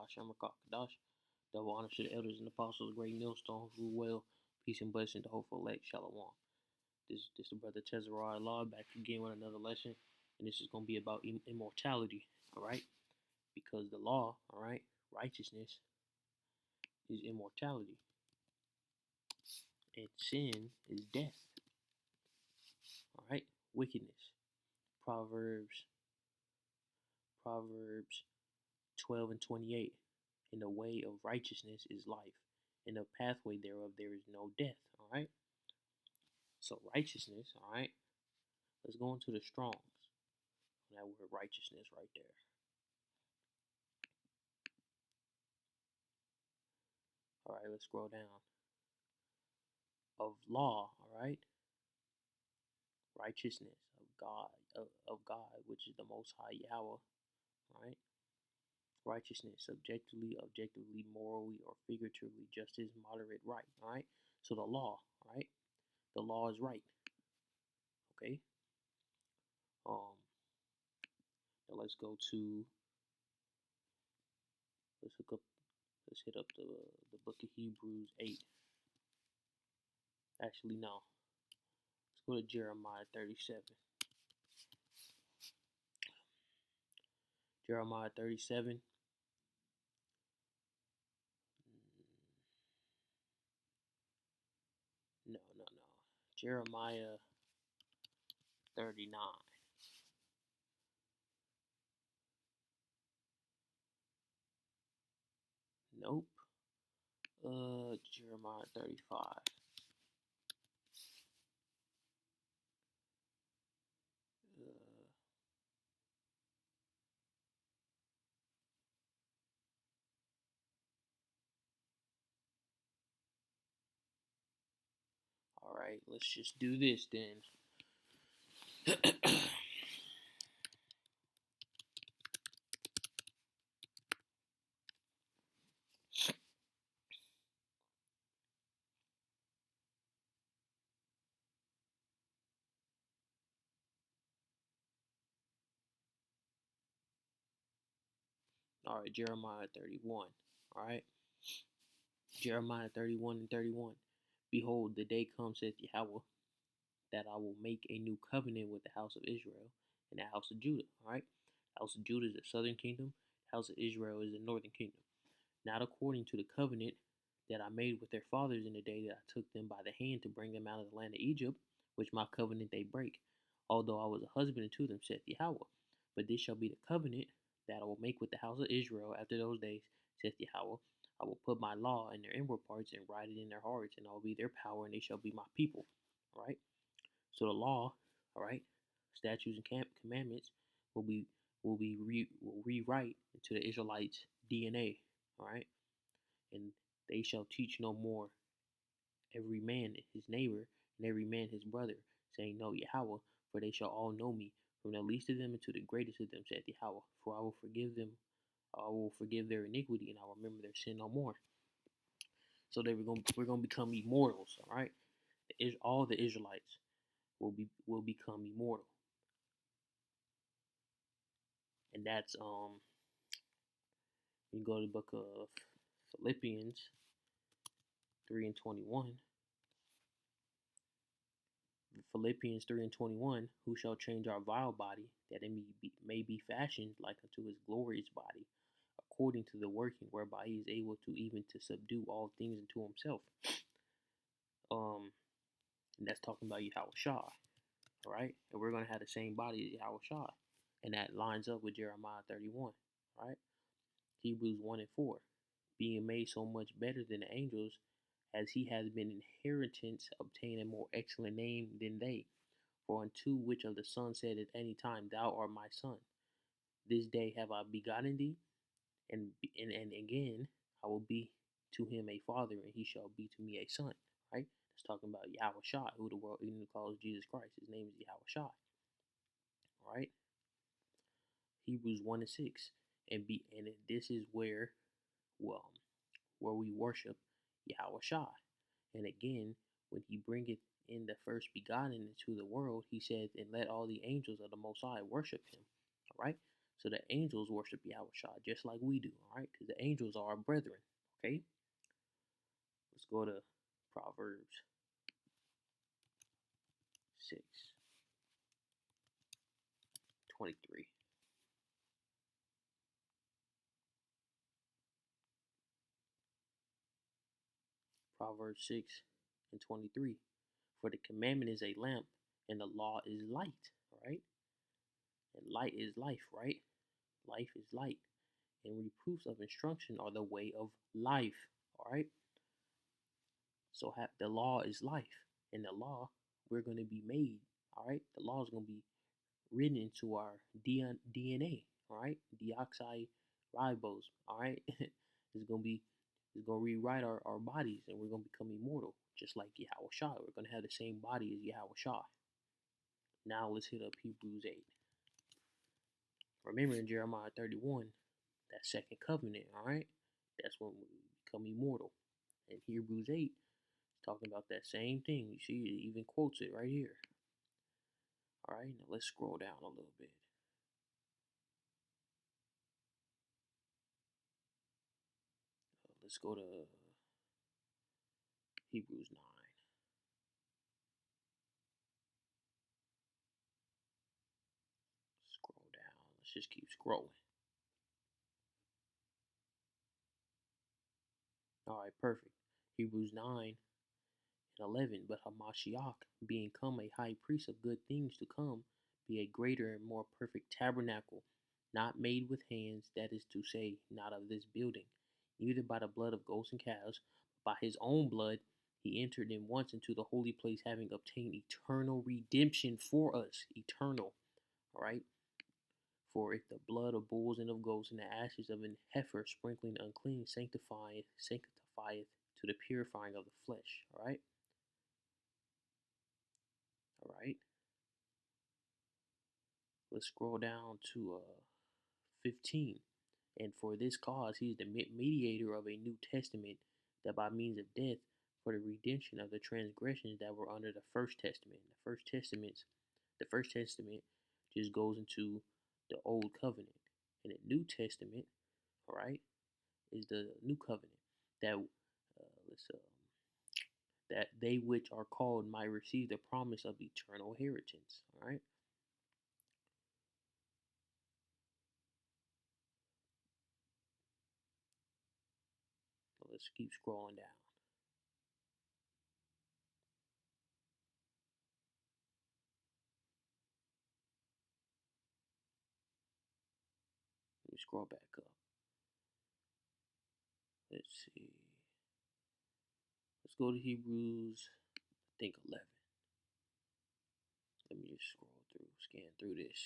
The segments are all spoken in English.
Shamar Kadash. Double honor to the elders and apostles, great millstones, rule well, peace and blessing to hopeful elect, Shalom. This the brother Tezarah Law back again with another lesson, and this is going to be about immortality, all right? Because the law, all right, righteousness is immortality, and sin is death, all right? Wickedness. Proverbs 12 and 28. In the way of righteousness is life. In the pathway thereof there is no death. All right. So righteousness. All right. Let's go into the Strongs. That word righteousness right there. All right. Let's scroll down. Of law. All right. Righteousness of God. Of God, which is the Most High Yahweh. All right. Righteousness, objectively, morally, or figuratively, justice, moderate, right. All right. So the law. All right. The law is right. Okay. Um. Now let's go to. Let's hook up. Let's hit up the book of Hebrews 8. Actually, no. Let's go to Jeremiah 37. Jeremiah 37. No. Jeremiah 39. Nope. Jeremiah 35. All right, let's just do this then. All right, Jeremiah 31. All right, Jeremiah 31 and 31. Behold, the day comes, saith Yahweh, that I will make a new covenant with the house of Israel and the house of Judah. All right, the house of Judah is the southern kingdom. The house of Israel is the northern kingdom. Not according to the covenant that I made with their fathers in the day that I took them by the hand to bring them out of the land of Egypt, which my covenant they break, although I was a husband unto them, saith Yahweh. But this shall be the covenant that I will make with the house of Israel after those days, saith Yahweh. I will put my law in their inward parts and write it in their hearts, and I will be their power, and they shall be my people. All right. So the law, all right, statutes and commandments will rewrite into the Israelites' DNA. All right, and they shall teach no more every man his neighbor and every man his brother, saying, Know Yahweh, for they shall all know me, from the least of them unto the greatest of them, saith Yahweh. For I will forgive them, I will forgive their iniquity, and I will remember their sin no more. So we're gonna become immortals. All right, all the Israelites will become immortal, and that's you go to the book of Philippians 3 and 21. Philippians 3 and 21, who shall change our vile body, that it may be fashioned like unto his glorious body, according to the working whereby he is able to even to subdue all things unto himself. And that's talking about Yahweh Shah, all right? And we're going to have the same body as Yahweh Shah. And that lines up with Jeremiah 31, right? Hebrews 1 and 4, being made so much better than the angels, as he has been inheritance, obtain a more excellent name than they. For unto which of the Son said at any time, Thou art my Son. This day have I begotten thee, and again I will be to him a father, and he shall be to me a son. Right? It's talking about Yahweh Shai, who the world even calls Jesus Christ. His name is Yahweh Shai. Right? Hebrews 1 and 6. And this is where we worship Yahweh Shai. And again, when he bringeth in the first begotten into the world, he said, and let all the angels of the Most High worship him. All right? So the angels worship Yahweh just like we do, all right? Because the angels are our brethren, okay? Let's go to Proverbs 6:23. Proverbs 6:23. For the commandment is a lamp, and the law is light, right? And light is life, right? Life is light. And reproofs of instruction are the way of life, all right? So the law is life. And the law, we're going to be made, all right? The law is going to be written into our DNA, all right? Deoxyribose, all right? it's going to be, it's going to rewrite our bodies, and we're going to become immortal, just like Yahweh Shah. We're going to have the same body as Yahweh Shah. Now let's hit up Hebrews 8. Remember in Jeremiah 31, that second covenant, all right? That's when we become immortal. And Hebrews 8 is talking about that same thing. You see, it even quotes it right here. All right, now let's scroll down a little bit. Let's go to Hebrews 9. Scroll down. Let's just keep scrolling. All right, perfect. Hebrews 9:11. But Hamashiach, being come a high priest of good things to come, be a greater and more perfect tabernacle, not made with hands, that is to say, not of this building, neither by the blood of goats and calves, but by his own blood he entered in once into the holy place, having obtained eternal redemption for us. Eternal. All right. For if the blood of bulls and of goats and the ashes of an heifer sprinkling unclean sanctifieth to the purifying of the flesh. All right. All right. Let's scroll down to 15. And for this cause he is the mediator of a new testament, that by means of death, for the redemption of the transgressions that were under the first testament. The first testament just goes into the old covenant. And the New Testament, all right, is the new covenant that that they which are called might receive the promise of eternal inheritance. All right. So let's keep scrolling down. Let me scroll back up. Let's see. Let's go to Hebrews, I think 11. Let me just scan through this.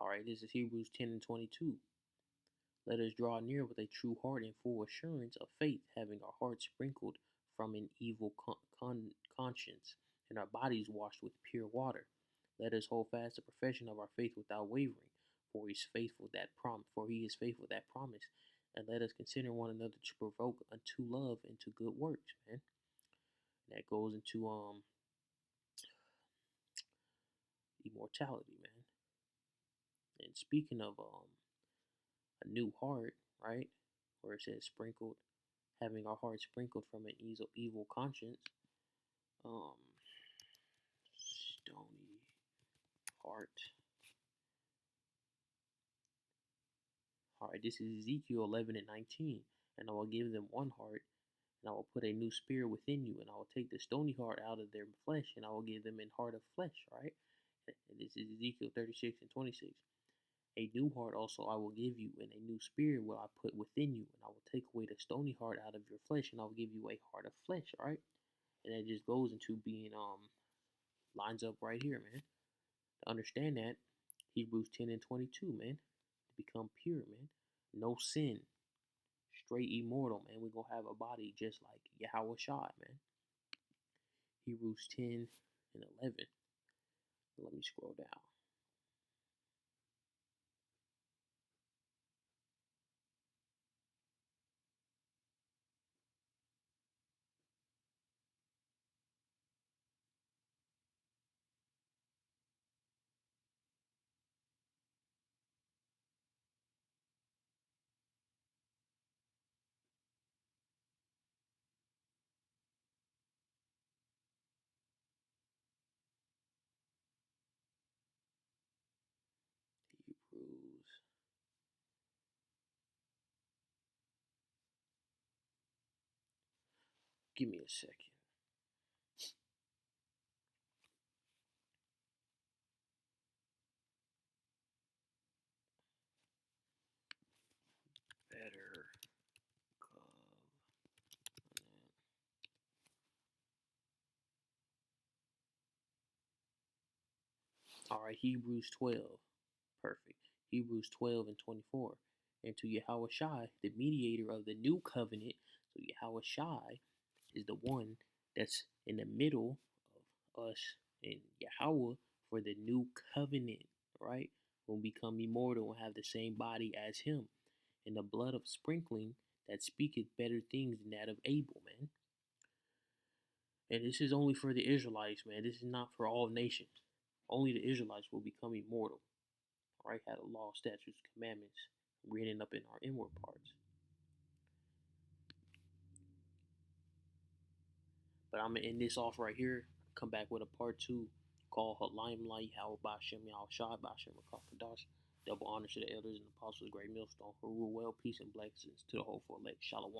All right, this is Hebrews 10:22. Let us draw near with a true heart and full assurance of faith, having our hearts sprinkled from an evil conscience, and our bodies washed with pure water. Let us hold fast the profession of our faith without wavering, for he is faithful that promise. And let us consider one another to provoke unto love and to good works, man. That goes into immortality, man. And speaking of a new heart, right? Where it says sprinkled, having our hearts sprinkled from an evil conscience. Um, Stony heart. All right, this is Ezekiel 11:19. And I will give them one heart, and I will put a new spirit within you, and I will take the stony heart out of their flesh, and I will give them a heart of flesh. All right, and this is Ezekiel 36:26. A new heart also I will give you, and a new spirit will I put within you, and I will take away the stony heart out of your flesh, and I will give you a heart of flesh. All right, and that just goes into being lines up right here, man. To understand that, Hebrews 10:22, man, to become pure, man, no sin, straight immortal, man. We're gonna have a body just like Yahweh Shai, man. Hebrews 10:11. Let me scroll down. Give me a second. Better covenant. All right, Hebrews 12. Perfect. Hebrews 12 and 24. And to Yahweh Shai, the mediator of the new covenant. So Yahweh Shai is the one that's in the middle of us and Yahweh for the new covenant, right? We'll become immortal and have the same body as him. And the blood of sprinkling that speaketh better things than that of Abel, man. And this is only for the Israelites, man. This is not for all nations. Only the Israelites will become immortal. Right? Had a law, statutes, commandments written up in our inward parts. But I'm gonna end this off right here. Come back with a part two called Halayim Lai How Bashem Yahweh Shai Bashem Rakakadash. Double honor to the elders and apostles, great millstone, who rule well, peace and blessings to the whole for elect. Shalom.